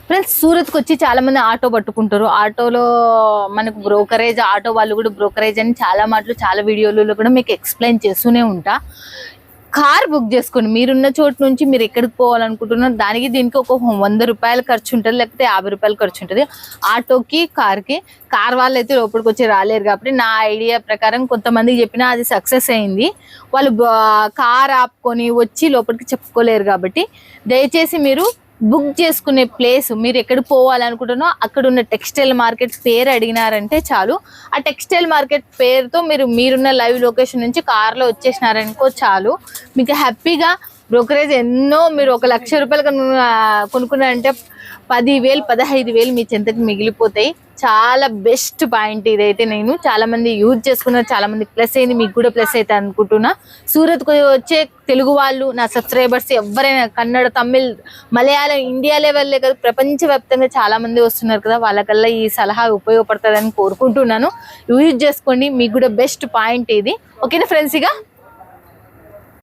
Friends సూరత్కి వచ్చి చాలా మంది ఆటో పట్టుకుంటారు. ఆటోలో మనకు బ్రోకరేజ్, ఆటో వాళ్ళు కూడా బ్రోకరేజ్ అని చాలా మాటలు చాలా వీడియోలలో కూడా మీకు ఎక్స్ప్లెయిన్ చేస్తూనే ఉంటా. కార్ బుక్ చేసుకోండి. మీరున్న చోటు నుంచి మీరు ఎక్కడికి పోవాలనుకుంటున్నారు దానికి దీనికి ఒక 100 రూపాయలు ఖర్చు ఉంటుంది, లేకపోతే 50 రూపాయలు ఖర్చు ఉంటుంది ఆటోకి కార్కి. కార్ వాళ్ళు అయితే లోపలికి వచ్చి రాలేరు కాబట్టి నా ఐడియా ప్రకారం కొంతమందికి చెప్పినా అది సక్సెస్ అయింది. వాళ్ళు కార్ ఆపుకొని వచ్చి లోపలికి చెప్పుకోలేరు కాబట్టి దయచేసి మీరు బుక్ చేసుకునే ప్లేస్, మీరు ఎక్కడ పోవాలనుకుంటున్నా అక్కడ ఉన్న టెక్స్టైల్ మార్కెట్ పేరు అడిగినారంటే చాలు. ఆ టెక్స్టైల్ మార్కెట్ పేరుతో మీరున్న లైవ్ లొకేషన్ నుంచి కార్లో వచ్చేసినారనుకో చాలు. మీకు హ్యాపీగా బ్రోకరేజ్ ఎన్నో, మీరు 1 లక్ష రూపాయలు కొనుక్కున్నారంటే 10,000 15,000 మీ చెంతకి మిగిలిపోతాయి. చాలా బెస్ట్ పాయింట్ ఇదైతే. నేను చాలా మంది యూజ్ చేసుకున్నారు, చాలా మంది ప్లస్ అయింది, మీకు కూడా ప్లస్ అయితే అనుకుంటున్నా. సూరత్కు వచ్చే తెలుగు వాళ్ళు, నా సబ్స్క్రైబర్స్ ఎవరైనా కన్నడ, తమిళ్, మలయాళం, ఇండియా లెవెల్లే కదా ప్రపంచవ్యాప్తంగా చాలా మంది వస్తున్నారు కదా, వాళ్ళకల్లా ఈ సలహా ఉపయోగపడుతుందని కోరుకుంటున్నాను. యూజ్ చేసుకోండి, మీకు కూడా బెస్ట్ పాయింట్ ఇది. ఓకేనా ఫ్రెండ్స్? ఇక